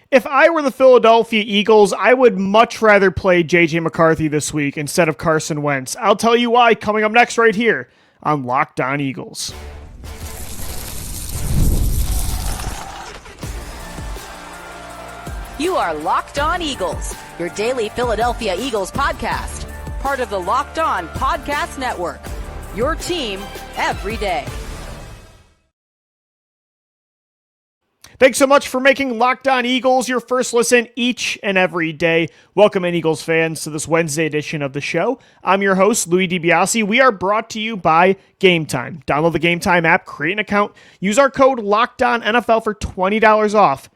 If I were the Philadelphia Eagles, I would much rather play JJ McCarthy this week instead of Carson Wentz. I'll tell you why coming up next right here on Locked On Eagles. You are Locked On Eagles, your daily Philadelphia Eagles podcast. Part of the Locked On Podcast Network, your team every day. Thanks so much for making Locked On Eagles your first listen each and every day. Welcome in, Eagles fans, to this Wednesday edition of the show. I'm your host, Louie DiBiase. We are brought to you by Gametime. Download the Gametime app, create an account, use our code LOCKEDONNFL for $20 off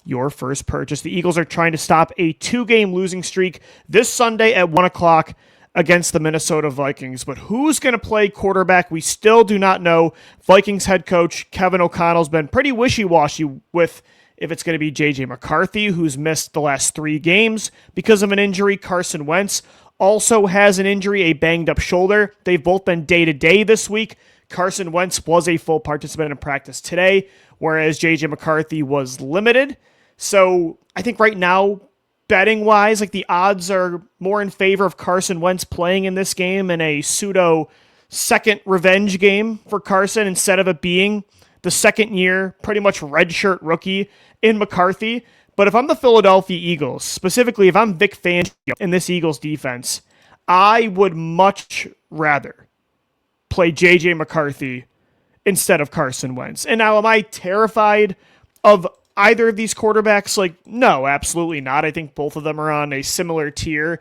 your first purchase. The Eagles are trying to stop a 2-game losing streak this Sunday at 1 o'clock against the Minnesota Vikings. But who's going to play quarterback? We still do not know. Vikings head coach Kevin O'Connell's been pretty wishy-washy with if it's going to be JJ McCarthy, who's missed the last 3 games because of an injury. Carson Wentz also has an injury, a banged-up shoulder. They've both been day-to-day this week. Carson Wentz was a full participant in practice today, whereas JJ McCarthy was limited. So I think right now, betting-wise, like the odds are more in favor of Carson Wentz playing in this game in a pseudo second revenge game for Carson instead of it being the second year, pretty much redshirt rookie in McCarthy. But if I'm the Philadelphia Eagles, specifically if I'm Vic Fangio in this Eagles defense, I would much rather play JJ McCarthy instead of Carson Wentz. And now, am I terrified of either of these quarterbacks? Like, no, absolutely not. I think both of them are on a similar tier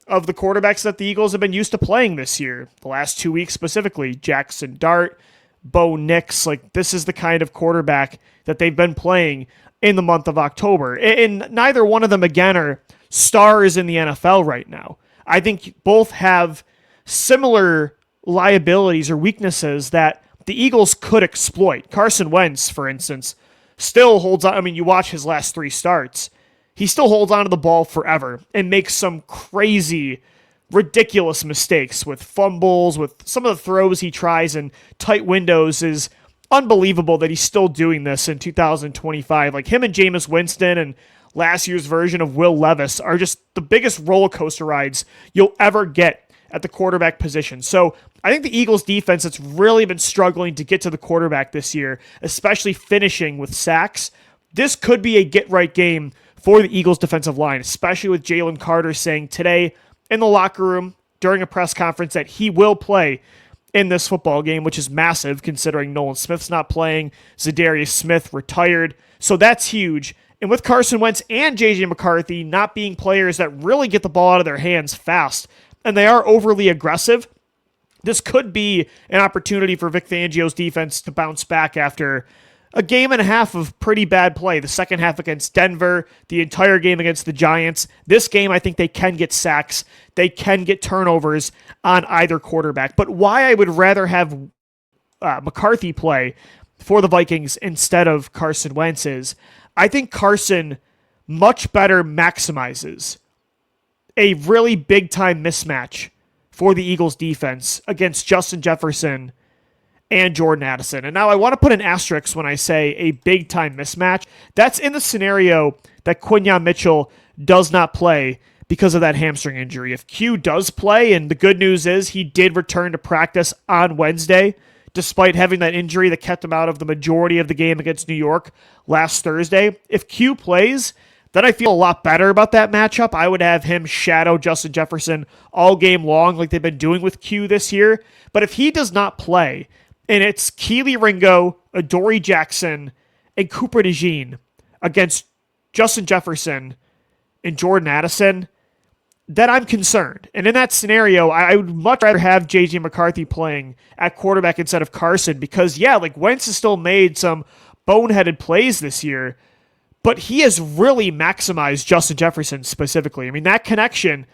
of the quarterbacks that the Eagles have been used to playing this year. The last 2 weeks specifically, Jackson Dart, Bo Nix, like this is the kind of quarterback that they've been playing in the month of October. And neither one of them, again, are stars in the NFL right now. I think both have similar liabilities or weaknesses that the Eagles could exploit. Carson Wentz, for instance, still holds on. I mean, you watch his last 3 starts. He still holds on to the ball forever and makes some crazy, ridiculous mistakes with fumbles, with some of the throws he tries in tight windows is unbelievable that he's still doing this in 2025. Like him and Jameis Winston and last year's version of Will Levis are just the biggest roller coaster rides you'll ever get at the quarterback position. So I think the Eagles defense that's really been struggling to get to the quarterback this year, especially finishing with sacks, this could be a get-right game for the Eagles defensive line, especially with Jalen Carter saying today in the locker room during a press conference that he will play in this football game, which is massive considering Nolan Smith's not playing, Zadarius Smith retired. So that's huge. And with Carson Wentz and JJ McCarthy not being players that really get the ball out of their hands fast, and they are overly aggressive, this could be an opportunity for Vic Fangio's defense to bounce back after a game and a half of pretty bad play. The second half against Denver, the entire game against the Giants. This game, I think they can get sacks. They can get turnovers on either quarterback. But why I would rather have McCarthy play for the Vikings instead of Carson Wentz is I think Carson much better maximizes a really big-time mismatch for the Eagles defense against Justin Jefferson and Jordan Addison. And now I want to put an asterisk when I say a big-time mismatch. That's in the scenario that Quinyon Mitchell does not play because of that hamstring injury. If Q does play, and the good news is he did return to practice on Wednesday, despite having that injury that kept him out of the majority of the game against New York last Thursday. If Q plays, then I feel a lot better about that matchup. I would have him shadow Justin Jefferson all game long like they've been doing with Q this year. But if he does not play, and it's Keely Ringo, Adoree Jackson, and Cooper DeJean against Justin Jefferson and Jordan Addison, then I'm concerned. And in that scenario, I would much rather have JJ McCarthy playing at quarterback instead of Carson because, yeah, like Wentz has still made some boneheaded plays this year, but he has really maximized Justin Jefferson specifically. I mean, that connection,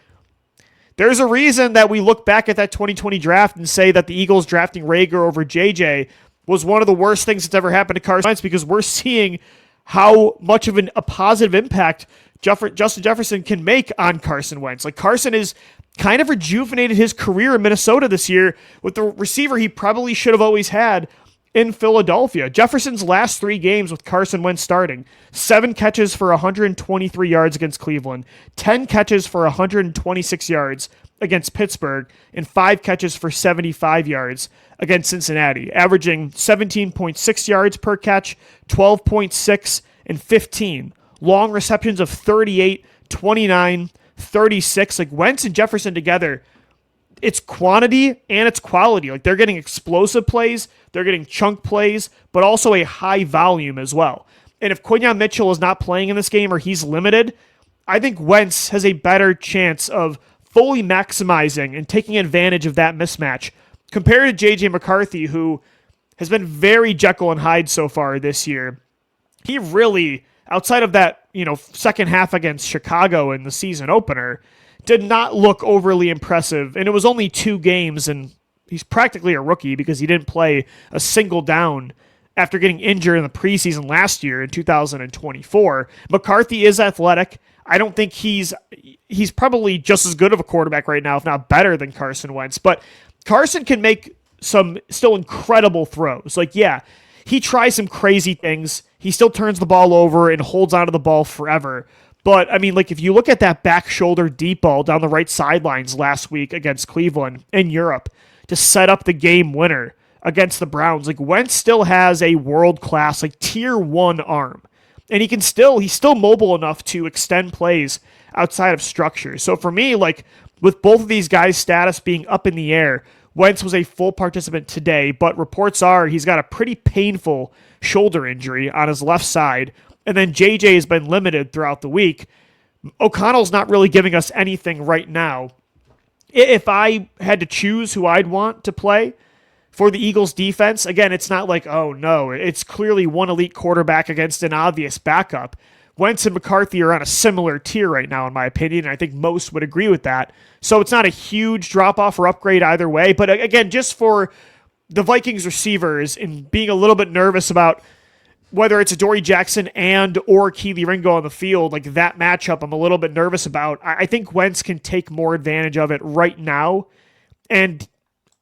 there's a reason that we look back at that 2020 draft and say that the Eagles drafting Reagor over JJ was one of the worst things that's ever happened to Carson Wentz because we're seeing how much of a positive impact Justin Jefferson can make on Carson Wentz. Like Carson has kind of rejuvenated his career in Minnesota this year with the receiver he probably should have always had in Philadelphia. Jefferson's last 3 games with Carson Wentz starting, 7 catches for 123 yards against Cleveland, 10 catches for 126 yards against Pittsburgh, and 5 catches for 75 yards against Cincinnati, averaging 17.6 yards per catch, 12.6, and 15. Long receptions of 38, 29, 36. Like, Wentz and Jefferson together, it's quantity and it's quality. Like, they're getting explosive plays, they're getting chunk plays, but also a high volume as well. And if Quinyon Mitchell is not playing in this game or he's limited, I think Wentz has a better chance of fully maximizing and taking advantage of that mismatch compared to JJ McCarthy, who has been very Jekyll and Hyde so far this year. He really, outside of that, second half against Chicago in the season opener, did not look overly impressive. And it was only 2 games, and he's practically a rookie because he didn't play a single down after getting injured in the preseason last year in 2024. McCarthy is athletic. I don't think he's probably just as good of a quarterback right now, if not better than Carson Wentz. But Carson can make some still incredible throws. Like, yeah, he tries some crazy things. He still turns the ball over and holds onto the ball forever. But, I mean, like, if you look at that back shoulder deep ball down the right sidelines last week against Cleveland in Europe to set up the game winner against the Browns, like, Wentz still has a world-class, like, tier 1 arm. And he's still mobile enough to extend plays outside of structure. So for me, like, with both of these guys' status being up in the air, Wentz was a full participant today, but reports are he's got a pretty painful shoulder injury on his left side. And then JJ has been limited throughout the week. O'Connell's not really giving us anything right now. If I had to choose who I'd want to play for the Eagles defense, again, it's not like, oh no, it's clearly one elite quarterback against an obvious backup. Wentz and McCarthy are on a similar tier right now, in my opinion, and I think most would agree with that. So it's not a huge drop-off or upgrade either way, but again, just for the Vikings receivers and being a little bit nervous about whether it's Adoree Jackson and or Kelee Ringo on the field, like that matchup I'm a little bit nervous about. I think Wentz can take more advantage of it right now, and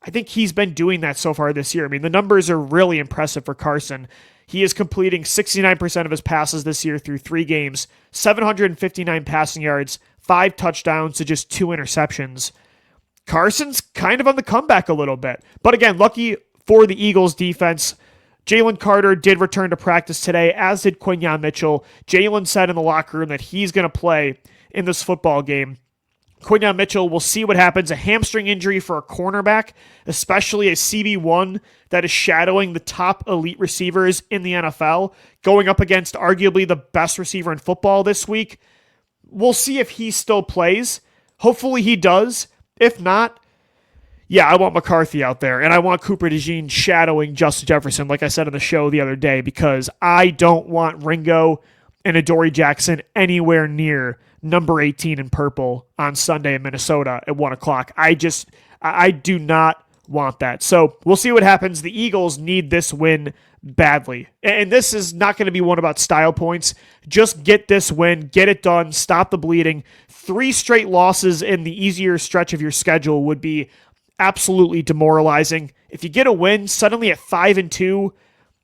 I think he's been doing that so far this year. I mean, the numbers are really impressive for Carson. He is completing 69% of his passes this year through 3 games, 759 passing yards, 5 touchdowns to just 2 interceptions. Carson's kind of on the comeback a little bit. But again, lucky for the Eagles defense, Jalen Carter did return to practice today, as did Quinyon Mitchell. Jalen said in the locker room that he's going to play in this football game. Quinyon Mitchell, we'll see what happens. A hamstring injury for a cornerback, especially a CB1 that is shadowing the top elite receivers in the NFL, going up against arguably the best receiver in football this week. We'll see if he still plays. Hopefully he does. If not, yeah, I want McCarthy out there, and I want Cooper DeJean shadowing Justin Jefferson, like I said on the show the other day, because I don't want Ringo and Adoree Jackson anywhere near number 18 in purple on Sunday in Minnesota at 1 o'clock. I do not want that. So we'll see what happens. The Eagles need this win badly. And this is not going to be one about style points. Just get this win, get it done, stop the bleeding. 3 straight losses in the easier stretch of your schedule would be absolutely demoralizing. If you get a win, suddenly at 5-2,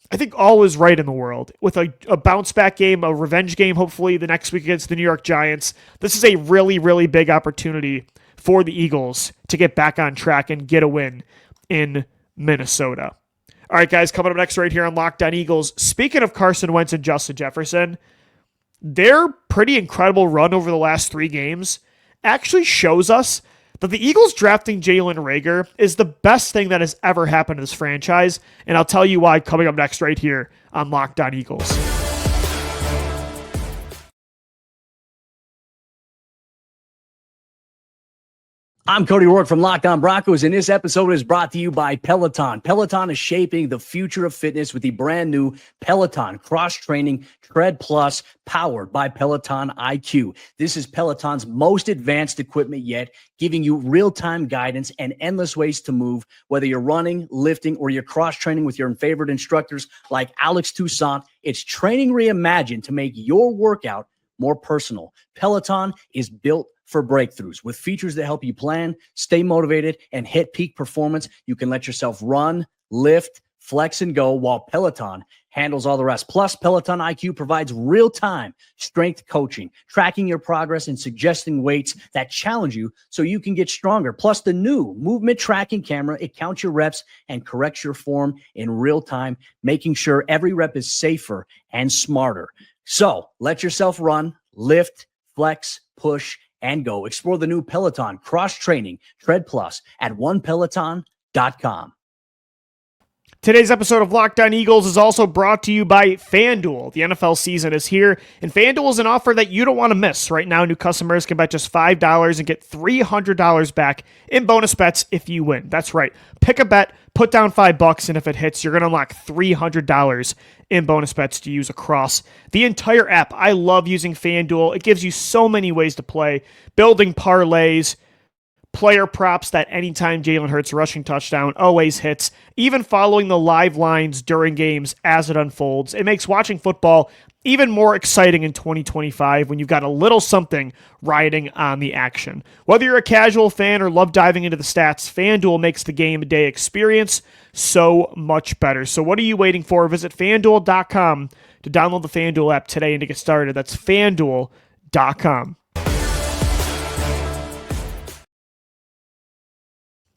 I think all is right in the world. With a bounce back game, a revenge game, hopefully the next week against the New York Giants, this is a really, really big opportunity for the Eagles to get back on track and get a win in Minnesota. All right, guys, coming up next right here on Locked On Eagles. Speaking of Carson Wentz and Justin Jefferson, their pretty incredible run over the last 3 games actually shows us that the Eagles drafting Jalen Reagor is the best thing that has ever happened to this franchise, and I'll tell you why coming up next right here on Locked On Eagles. I'm Cody Rourke from Locked On Broncos, and this episode is brought to you by Peloton. Peloton is shaping the future of fitness with the brand new Peloton Cross-Training Tread Plus, powered by Peloton IQ. This is Peloton's most advanced equipment yet, giving you real-time guidance and endless ways to move, whether you're running, lifting, or you're cross-training with your favorite instructors like Alex Toussaint. It's training reimagined to make your workout more personal. Peloton is built for breakthroughs. With features that help you plan, stay motivated, and hit peak performance, you can let yourself run, lift, flex, and go, while Peloton handles all the rest. Plus, Peloton IQ provides real-time strength coaching, tracking your progress and suggesting weights that challenge you so you can get stronger. Plus, the new movement tracking camera, it counts your reps and corrects your form in real time, making sure every rep is safer and smarter. So let yourself run, lift, flex, push, and go. Explore the new Peloton cross-training Tread Plus at onepeloton.com. Today's episode of Locked On Eagles is also brought to you by FanDuel. The NFL season is here, and FanDuel is an offer that you don't want to miss. Right now, new customers can bet just $5 and get $300 back in bonus bets if you win. That's right. Pick a bet, put down $5, and if it hits, you're going to unlock $300 in bonus bets to use across the entire app. I love using FanDuel. It gives you so many ways to play, building parlays, player props that anytime Jalen Hurts rushing touchdown always hits, even following the live lines during games as it unfolds. It makes watching football even more exciting in 2025 when you've got a little something riding on the action. Whether you're a casual fan or love diving into the stats, FanDuel makes the game day experience so much better. So what are you waiting for? Visit FanDuel.com to download the FanDuel app today and to get started. That's FanDuel.com.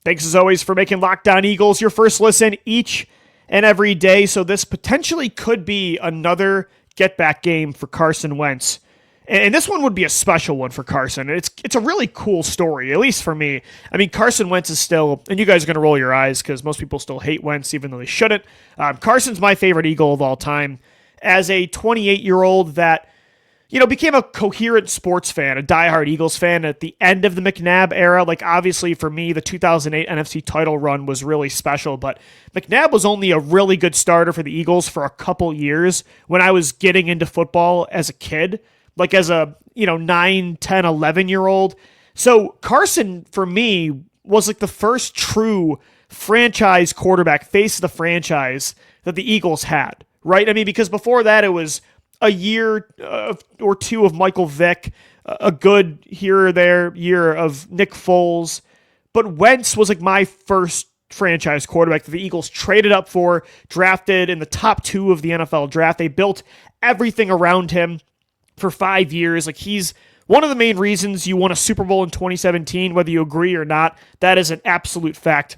Thanks as always for making Locked On Eagles your first listen each and every day. So this potentially could be another get-back game for Carson Wentz. And this one would be a special one for Carson. It's a really cool story, at least for me. I mean, Carson Wentz is still, and you guys are going to roll your eyes because most people still hate Wentz even though they shouldn't. Carson's my favorite Eagle of all time. As a 28-year-old that became a coherent sports fan, a diehard Eagles fan at the end of the McNabb era. Like, obviously, for me, the 2008 NFC title run was really special, but McNabb was only a really good starter for the Eagles for a couple years when I was getting into football as a kid, like as a, 9, 10, 11-year-old. So Carson, for me, was like the first true franchise quarterback, face of the franchise that the Eagles had, right? I mean, because before that, it was a year or two of Michael Vick, a good here or there year of Nick Foles. But Wentz was like my first franchise quarterback that the Eagles traded up for, drafted in the top 2 of the NFL draft. They built everything around him for 5 years. Like, he's one of the main reasons you won a Super Bowl in 2017, whether you agree or not. That is an absolute fact.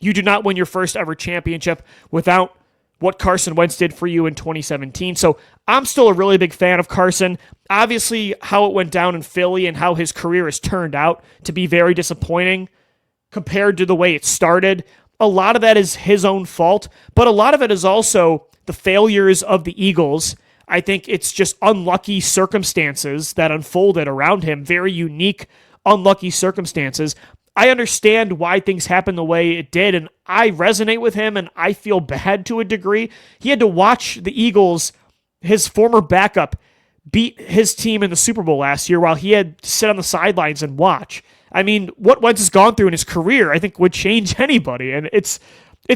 You do not win your first ever championship without what Carson Wentz did for you in 2017. So I'm still a really big fan of Carson. Obviously, how it went down in Philly and how his career has turned out to be very disappointing compared to the way it started. A lot of that is his own fault, but a lot of it is also the failures of the Eagles. I think it's just unlucky circumstances that unfolded around him, very unique, unlucky circumstances. I understand why things happened the way it did, and I resonate with him, and I feel bad to a degree. He had to watch the Eagles, his former backup, beat his team in the Super Bowl last year while he had to sit on the sidelines and watch. I mean, what Wentz has gone through in his career, I think, would change anybody, and it's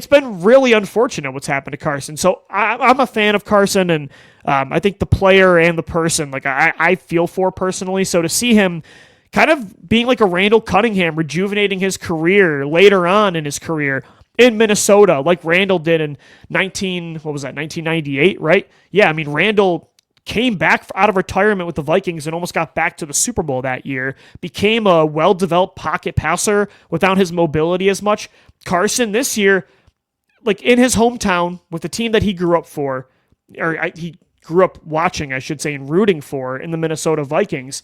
been really unfortunate what's happened to Carson. So I'm a fan of Carson, and I think the player and the person, like I feel for personally. So to see him kind of being like a Randall Cunningham, rejuvenating his career later on in his career in Minnesota, like Randall did in 1998, right? Yeah, I mean, Randall came back out of retirement with the Vikings and almost got back to the Super Bowl that year, became a well-developed pocket passer without his mobility as much. Carson this year, like in his hometown with the team that he grew up for, he grew up watching, I should say, and rooting for in the Minnesota Vikings,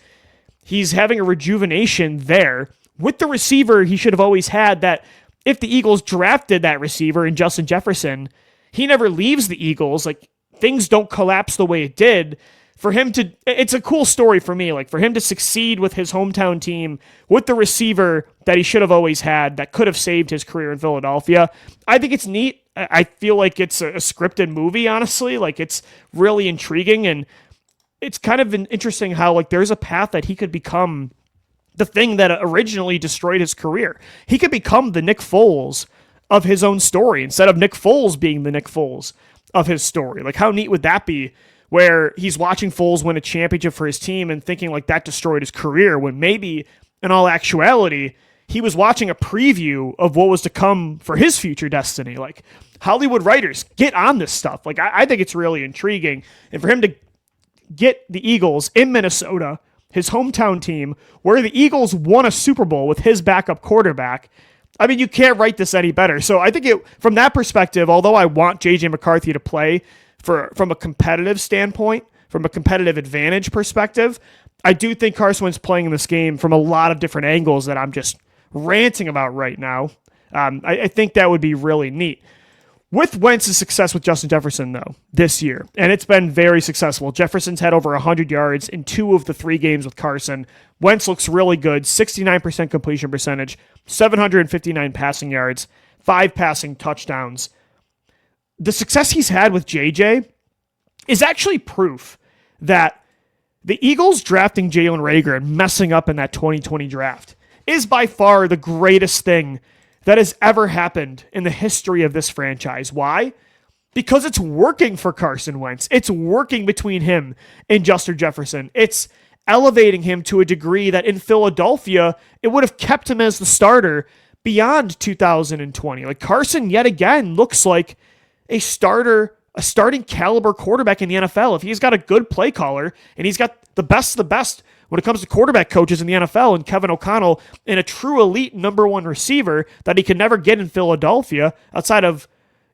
he's having a rejuvenation there with the receiver he should have always had. That if the Eagles drafted that receiver in Justin Jefferson, he never leaves the Eagles. Like, things don't collapse the way it did. For him to, it's a cool story for me. Like, for him to succeed with his hometown team with the receiver that he should have always had that could have saved his career in Philadelphia, I think it's neat. I feel like it's a scripted movie, honestly. Like, it's really intriguing, and it's kind of interesting how, like, there's a path that he could become the thing that originally destroyed his career. He could become the Nick Foles of his own story instead of Nick Foles being the Nick Foles of his story. Like, how neat would that be, where he's watching Foles win a championship for his team and thinking like that destroyed his career, when maybe in all actuality he was watching a preview of what was to come for his future destiny. Like, Hollywood writers, get on this stuff. Like, I think it's really intriguing. And for him to get the Eagles in Minnesota, his hometown team, where the Eagles won a Super Bowl with his backup quarterback, I mean, you can't write this any better. So I think from that perspective, although I want JJ McCarthy to play from a competitive standpoint, from a competitive advantage perspective, I do think Carson Wentz playing in this game from a lot of different angles that I'm just ranting about right now. I think that would be really neat. With Wentz's success with Justin Jefferson, though, this year, and it's been very successful. Jefferson's had over 100 yards in 2 of the 3 games with Carson. Wentz looks really good, 69% completion percentage, 759 passing yards, 5 passing touchdowns. The success he's had with JJ is actually proof that the Eagles drafting Jalen Reagor and messing up in that 2020 draft is by far the greatest thing that has ever happened in the history of this franchise. Why? Because it's working for Carson Wentz. It's working between him and Justin Jefferson. It's elevating him to a degree that in Philadelphia, it would have kept him as the starter beyond 2020. Like, Carson, yet again, looks like a starting caliber quarterback in the NFL. If he's got a good play caller and he's got the best of the best when it comes to quarterback coaches in the NFL, and Kevin O'Connell, and a true elite number 1 receiver that he could never get in Philadelphia outside of,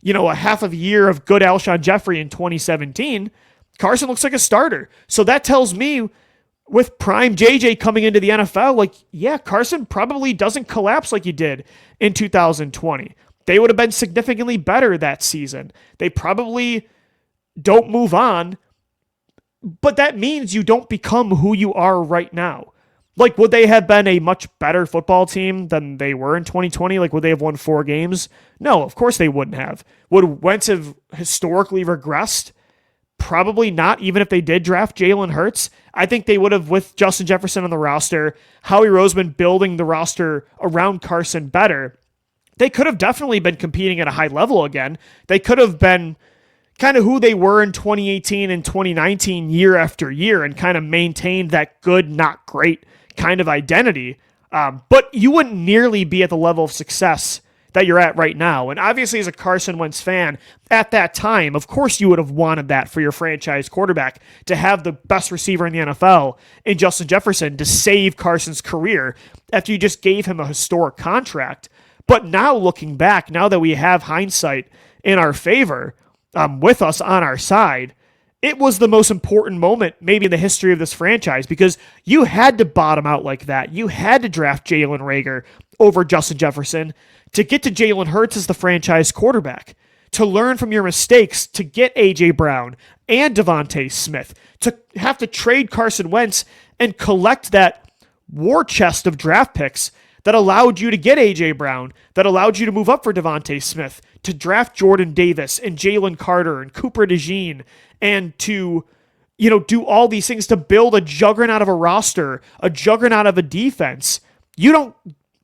a half of a year of good Alshon Jeffrey in 2017, Carson looks like a starter. So that tells me with prime JJ coming into the NFL, like, yeah, Carson probably doesn't collapse like he did in 2020. They would have been significantly better that season. They probably don't move on, but that means you don't become who you are right now. Like, would they have been a much better football team than they were in 2020? Like, would they have won 4 games? No, of course they wouldn't have. Would Wentz have historically regressed? Probably not, even if they did draft Jalen Hurts. I think they would have, with Justin Jefferson on the roster, Howie Roseman building the roster around Carson better, they could have definitely been competing at a high level again. They could have been kind of who they were in 2018 and 2019 year after year and kind of maintained that good, not great kind of identity. But you wouldn't nearly be at the level of success that you're at right now. And obviously, as a Carson Wentz fan, at that time, of course you would have wanted that for your franchise quarterback, to have the best receiver in the NFL in Justin Jefferson to save Carson's career after you just gave him a historic contract. But now looking back, now that we have hindsight in our favor, with us on our side, it was the most important moment maybe in the history of this franchise, because you had to bottom out like that. You had to draft Jalen Reagor over Justin Jefferson to get to Jalen Hurts as the franchise quarterback, to learn from your mistakes, to get A.J. Brown and Devontae Smith, to have to trade Carson Wentz and collect that war chest of draft picks that allowed you to get A.J. Brown, that allowed you to move up for Devontae Smith, to draft Jordan Davis and Jalen Carter and Cooper DeJean, and to, do all these things to build a juggernaut of a roster, a juggernaut of a defense. You don't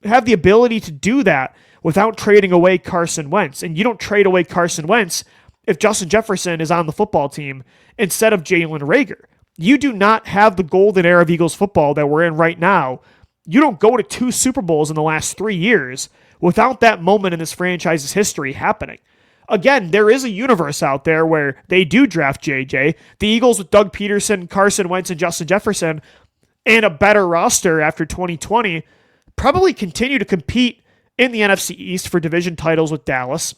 have the ability to do that without trading away Carson Wentz. And you don't trade away Carson Wentz if Justin Jefferson is on the football team instead of Jalen Reagor. You do not have the golden era of Eagles football that we're in right now. You don't go to 2 Super Bowls in the last 3 years without that moment in this franchise's history happening. Again, there is a universe out there where they do draft JJ. The Eagles with Doug Peterson, Carson Wentz, and Justin Jefferson, and a better roster after 2020, probably continue to compete in the NFC East for division titles with Dallas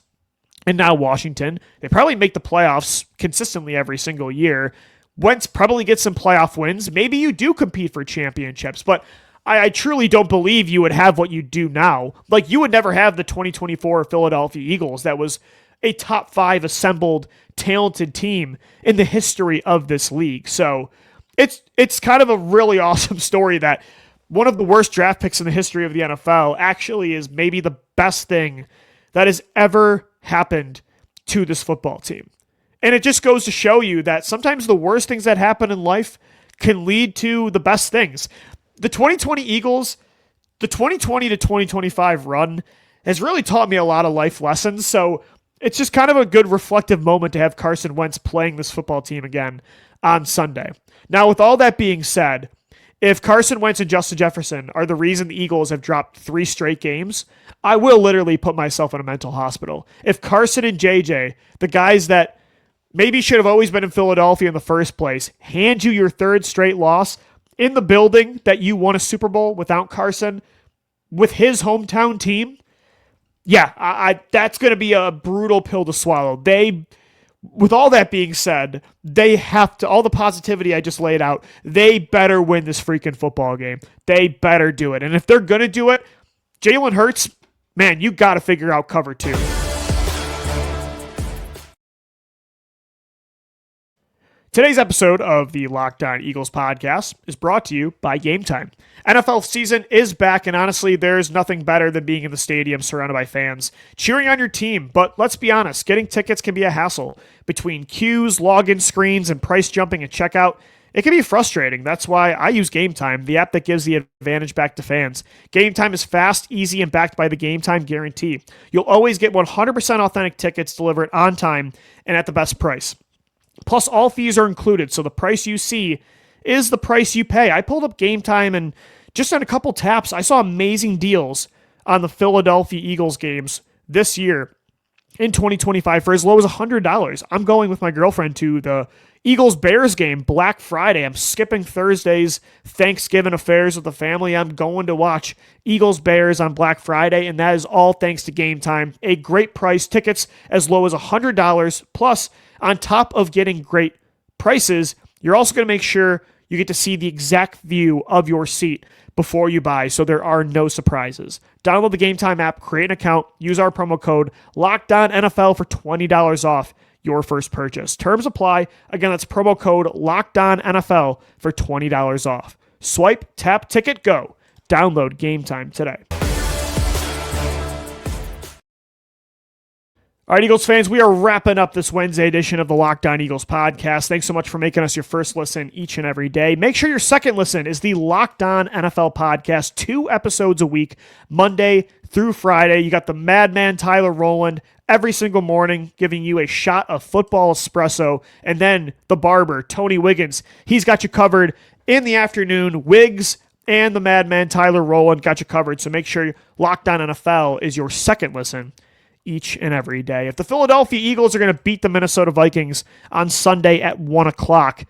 and now Washington. They probably make the playoffs consistently every single year. Wentz probably gets some playoff wins. Maybe you do compete for championships, but I truly don't believe you would have what you do now. Like, you would never have the 2024 Philadelphia Eagles that was a top 5 assembled, talented team in the history of this league. So it's kind of a really awesome story that one of the worst draft picks in the history of the NFL actually is maybe the best thing that has ever happened to this football team. And it just goes to show you that sometimes the worst things that happen in life can lead to the best things. The 2020 Eagles, the 2020 to 2025 run has really taught me a lot of life lessons. So it's just kind of a good reflective moment to have Carson Wentz playing this football team again on Sunday. Now, with all that being said, If Carson Wentz and Justin Jefferson are the reason the Eagles have dropped 3 straight games, I will literally put myself in a mental hospital. If Carson and JJ, the guys that maybe should have always been in Philadelphia in the first place, hand you your 3rd straight loss in the building that you won a Super Bowl without Carson, with his hometown team, yeah, that's going to be a brutal pill to swallow. With all that being said, they have to, all the positivity I just laid out, they better win this freaking football game. They better do it. And if they're going to do it, Jalen Hurts, man, you got to figure out cover 2. Today's episode of the Locked On Eagles podcast is brought to you by Gametime. NFL season is back, and honestly, there's nothing better than being in the stadium surrounded by fans, cheering on your team. But let's be honest, getting tickets can be a hassle. Between queues, login screens, and price jumping at checkout, it can be frustrating. That's why I use Gametime, the app that gives the advantage back to fans. Gametime is fast, easy, and backed by the Gametime guarantee. You'll always get 100% authentic tickets delivered on time and at the best price. Plus, all fees are included, so the price you see is the price you pay. I pulled up Gametime, and just on a couple taps, I saw amazing deals on the Philadelphia Eagles games this year in 2025 for as low as $100. I'm going with my girlfriend to the Eagles-Bears game Black Friday. I'm skipping Thursday's Thanksgiving affairs with the family. I'm going to watch Eagles-Bears on Black Friday, and that is all thanks to Gametime. A great price, tickets as low as $100, plus on top of getting great prices, you're also going to make sure you get to see the exact view of your seat before you buy, so there are no surprises. Download the Gametime app, create an account, use our promo code LOCKEDONNFL for $20 off your first purchase. Terms apply. Again, that's promo code LOCKEDONNFL for $20 off. Swipe, tap, ticket, go. Download Gametime today. All right, Eagles fans, we are wrapping up this Wednesday edition of the Locked On Eagles podcast. Thanks so much for making us your first listen each and every day. Make sure your second listen is the Locked On NFL podcast, 2 episodes a week, Monday through Friday. You got the madman Tyler Rowland every single morning giving you a shot of football espresso, and then the barber, Tony Wiggins. He's got you covered in the afternoon. Wiggs and the madman Tyler Rowland got you covered, so make sure Locked On NFL is your second listen each and every day. If the Philadelphia Eagles are going to beat the Minnesota Vikings on Sunday at 1 o'clock,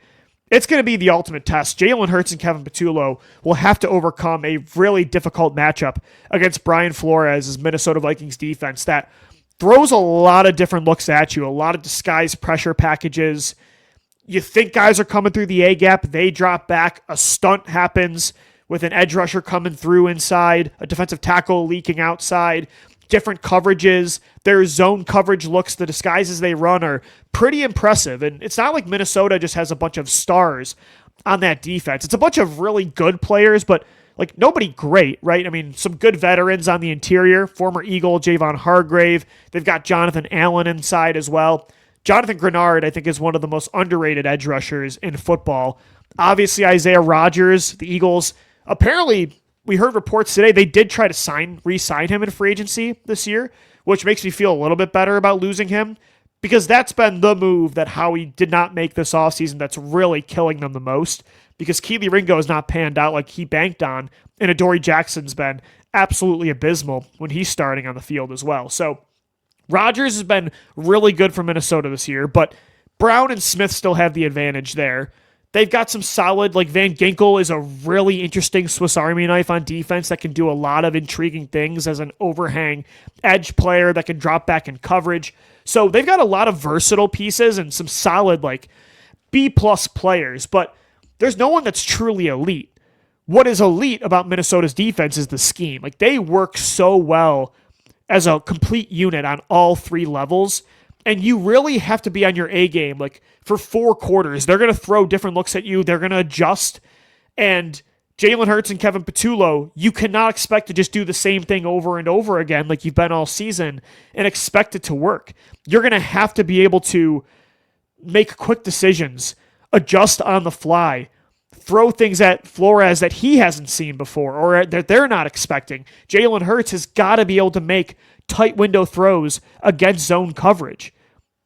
it's going to be the ultimate test. Jalen Hurts and Kevin Patullo will have to overcome a really difficult matchup against Brian Flores' Minnesota Vikings defense that throws a lot of different looks at you, a lot of disguised pressure packages. You think guys are coming through the A-gap, they drop back, a stunt happens with an edge rusher coming through inside, a defensive tackle leaking outside, different coverages, their zone coverage looks, the disguises they run are pretty impressive. And it's not like Minnesota just has a bunch of stars on that defense. It's a bunch of really good players, but like nobody great, right? I mean, some good veterans on the interior, former Eagle Javon Hargrave. They've got Jonathan Allen inside as well. Jonathan Grenard, I think, is one of the most underrated edge rushers in football. Obviously, Isaiah Rodgers, the Eagles, apparently, we heard reports today they did try to re-sign him in free agency this year, which makes me feel a little bit better about losing him, because that's been the move that Howie did not make this offseason that's really killing them the most, because Keely Ringo has not panned out like he banked on, and Adoree Jackson's been absolutely abysmal when he's starting on the field as well. So Rodgers has been really good for Minnesota this year, but Brown and Smith still have the advantage there. They've got some solid, like Van Ginkel is a really interesting Swiss Army knife on defense that can do a lot of intriguing things as an overhang edge player that can drop back in coverage. So they've got a lot of versatile pieces and some solid, like, B-plus players, but there's no one that's truly elite. What is elite about Minnesota's defense is the scheme. Like, they work so well as a complete unit on all 3 levels, and you really have to be on your A game. Like, for 4 quarters, they're going to throw different looks at you. They're going to adjust. And Jalen Hurts and Kevin Patullo, you cannot expect to just do the same thing over and over again like you've been all season and expect it to work. You're going to have to be able to make quick decisions, adjust on the fly, throw things at Flores that he hasn't seen before or that they're not expecting. Jalen Hurts has got to be able to make tight window throws against zone coverage.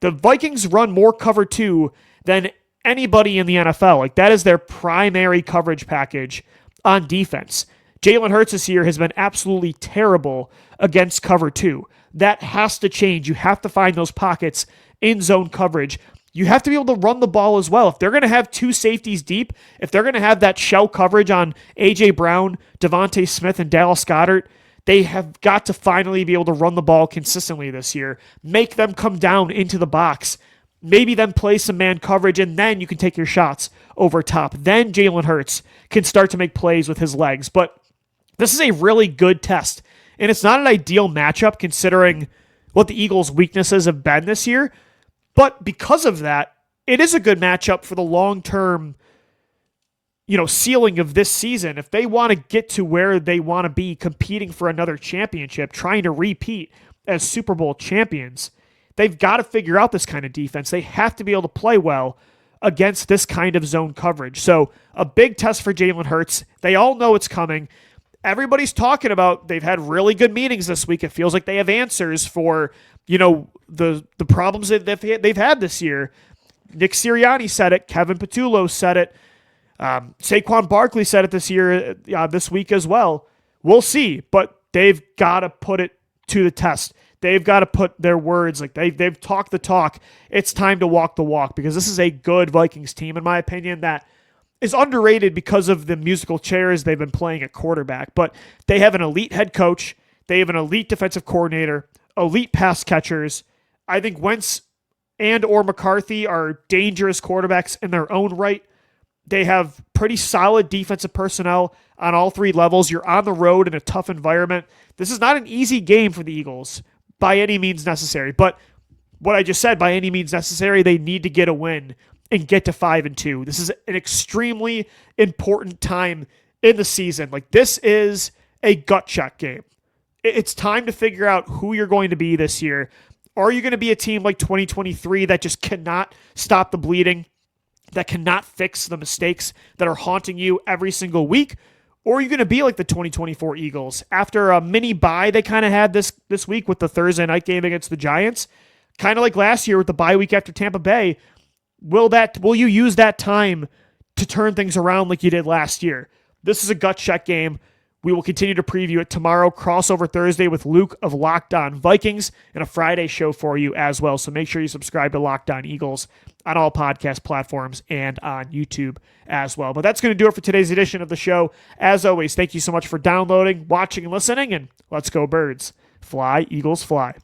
The Vikings run more cover 2 than anybody in the NFL. Like, that is their primary coverage package on defense. Jalen Hurts this year has been absolutely terrible against cover 2. That has to change. You have to find those pockets in zone coverage. You have to be able to run the ball as well. If they're going to have 2 safeties deep, if they're going to have that shell coverage on A.J. Brown, Devontae Smith, and Dallas Goedert, they have got to finally be able to run the ball consistently this year. Make them come down into the box. Maybe then play some man coverage, and then you can take your shots over top. Then Jalen Hurts can start to make plays with his legs. But this is a really good test, and it's not an ideal matchup considering what the Eagles' weaknesses have been this year. But because of that, it is a good matchup for the long-term, ceiling of this season. If they want to get to where they want to be competing for another championship, trying to repeat as Super Bowl champions, they've got to figure out this kind of defense. They have to be able to play well against this kind of zone coverage. So a big test for Jalen Hurts. They all know it's coming. Everybody's talking about, they've had really good meetings this week. It feels like they have answers for, the problems that they've had this year. Nick Sirianni said it. Kevin Patullo said it. Saquon Barkley said it this week as well. We'll see, but they've got to put it to the test. They've got to put their words, like they've talked the talk. It's time to walk the walk, because this is a good Vikings team, in my opinion, that is underrated because of the musical chairs they've been playing at quarterback. But they have an elite head coach. They have an elite defensive coordinator, elite pass catchers. I think Wentz and or McCarthy are dangerous quarterbacks in their own right. They have pretty solid defensive personnel on all 3 levels. You're on the road in a tough environment. This is not an easy game for the Eagles by any means necessary. But what I just said, by any means necessary, they need to get a win and get to 5-2. This is an extremely important time in the season. Like, this is a gut check game. It's time to figure out who you're going to be this year. Are you going to be a team like 2023 that just cannot stop the bleeding, that cannot fix the mistakes that are haunting you every single week? Or are you going to be like the 2024 Eagles? After a mini bye they kind of had this week with the Thursday night game against the Giants, kind of like last year with the bye week after Tampa Bay, will you use that time to turn things around like you did last year? This is a gut check game. We will continue to preview it tomorrow, crossover Thursday with Luke of Locked On Vikings, and a Friday show for you as well. So make sure you subscribe to Locked On Eagles on all podcast platforms and on YouTube as well. But that's going to do it for today's edition of the show. As always, thank you so much for downloading, watching, and listening, and let's go Birds. Fly, Eagles, fly.